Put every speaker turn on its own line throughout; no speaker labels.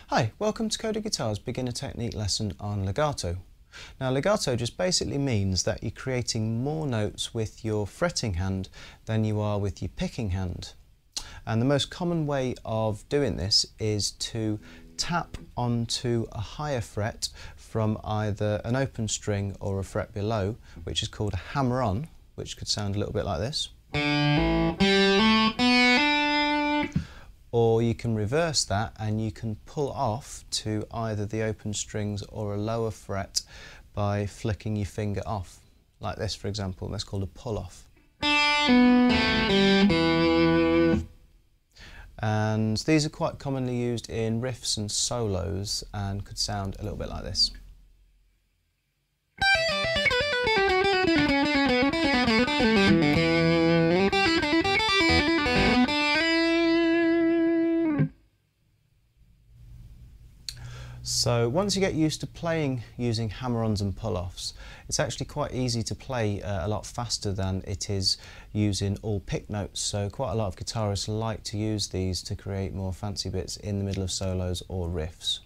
Hi, welcome to Coda Guitar's beginner technique lesson on legato. Now legato just basically means that you're creating more notes with your fretting hand than you are with your picking hand. And the most common way of doing this is to tap onto a higher fret from either an open string or a fret below, which is called a hammer-on, which could sound a little bit like this. Or you can reverse that and you can pull off to either the open strings or a lower fret by flicking your finger off. Like this, for example, that's called a pull-off. And these are quite commonly used in riffs and solos and could sound a little bit like this. So once you get used to playing using hammer-ons and pull-offs, it's actually quite easy to play a lot faster than it is using all pick notes. So quite a lot of guitarists like to use these to create more fancy bits in the middle of solos or riffs.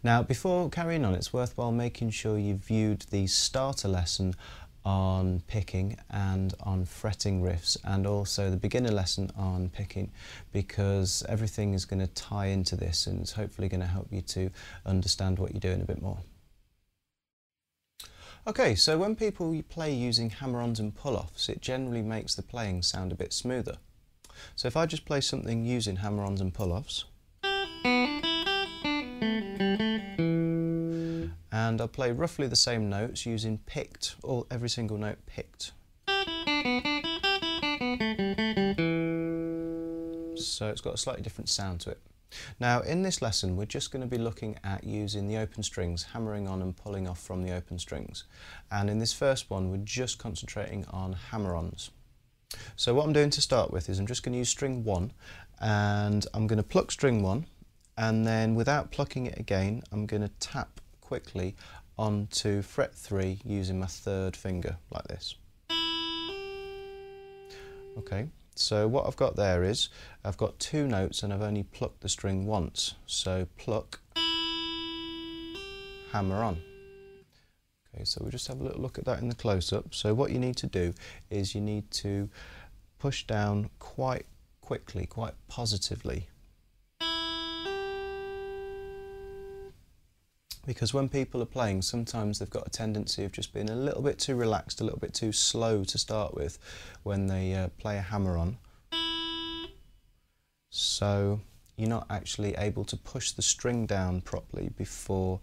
Now before carrying on, it's worthwhile making sure you've viewed the starter lesson on picking and on fretting riffs, and also the beginner lesson on picking, because everything is going to tie into this and it's hopefully going to help you to understand what you're doing a bit more. Okay, so when people play using hammer-ons and pull-offs, it generally makes the playing sound a bit smoother. So if I just play something using hammer-ons and pull-offs, and I'll play roughly the same notes using picked, or every single note picked. So it's got a slightly different sound to it. Now in this lesson we're just going to be looking at using the open strings, hammering on and pulling off from the open strings. And in this first one we're just concentrating on hammer-ons. So what I'm doing to start with is I'm just going to use string 1, and I'm going to pluck string 1, and then without plucking it again I'm going to tap quickly onto fret 3 using my third finger like this. Okay, so what I've got there is I've got 2 notes and I've only plucked the string once. So pluck, hammer on. Okay, so we'll just have a little look at that in the close-up. So what you need to do is you need to push down quite quickly, quite positively. Because when people are playing, sometimes they've got a tendency of just being a little bit too relaxed, a little bit too slow to start with when they play a hammer-on. So you're not actually able to push the string down properly before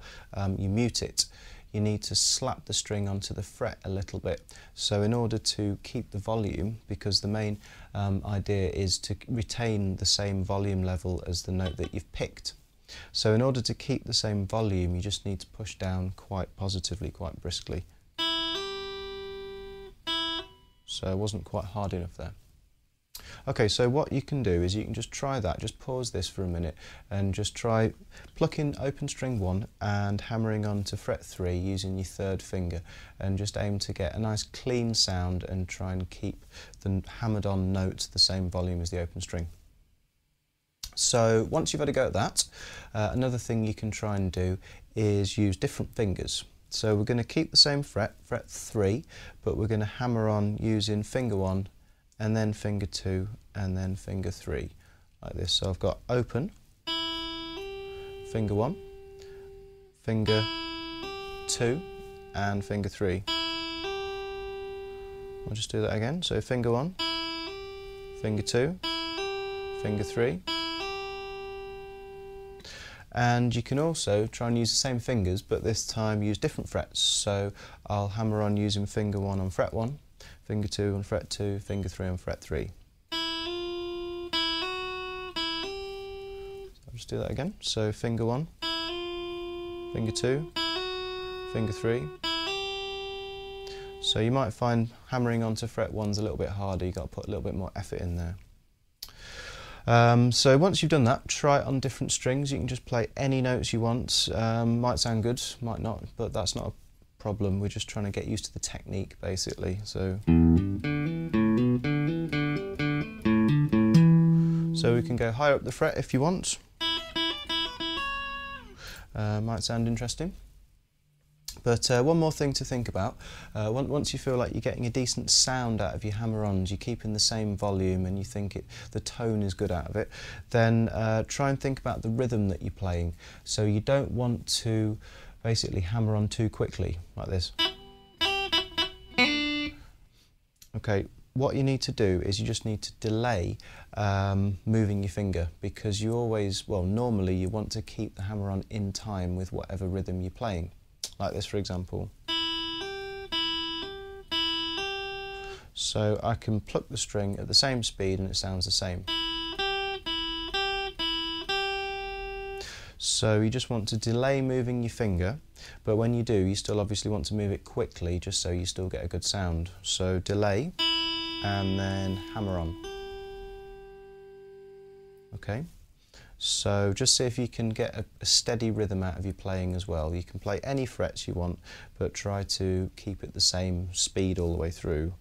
you mute it. You need to slap the string onto the fret a little bit. So in order to keep the volume, because the main idea is to retain the same volume level as the note that you've picked. So in order to keep the same volume, you just need to push down quite positively, quite briskly. So it wasn't quite hard enough there. Okay, so what you can do is you can just try that, just pause this for a minute and just try plucking open string 1 and hammering on to fret 3 using your third finger, and just aim to get a nice clean sound and try and keep the hammered on notes the same volume as the open string. So once you've had a go at that, another thing you can try and do is use different fingers. So we're going to keep the same fret, fret 3, but we're going to hammer on using finger 1 and then finger 2 and then finger 3, like this. So I've got open, finger 1, finger 2 and finger 3. I'll just do that again. So finger 1, finger 2, finger 3. And you can also try and use the same fingers, but this time use different frets. So I'll hammer on using finger 1 on fret 1, finger 2 on fret 2, finger 3 on fret 3. So I'll just do that again. So finger 1, finger 2, finger 3. So you might find hammering onto fret 1's a little bit harder. You've got to put a little bit more effort in there. So once you've done that, try it on different strings. You can just play any notes you want. Might sound good, might not, but that's not a problem. We're just trying to get used to the technique basically. So we can go higher up the fret if you want. Might sound interesting. But one more thing to think about, once you feel like you're getting a decent sound out of your hammer-ons, you're keeping the same volume and you think the tone is good out of it, then try and think about the rhythm that you're playing. So you don't want to basically hammer on too quickly, like this. Okay, what you need to do is you just need to delay moving your finger, because you always, well, normally you want to keep the hammer-on in time with whatever rhythm you're playing. Like this, for example. So I can pluck the string at the same speed and it sounds the same. So you just want to delay moving your finger, but when you do, you still obviously want to move it quickly just so you still get a good sound. So delay and then hammer on. Okay. So just see if you can get a steady rhythm out of your playing as well. You can play any frets you want, but try to keep it the same speed all the way through.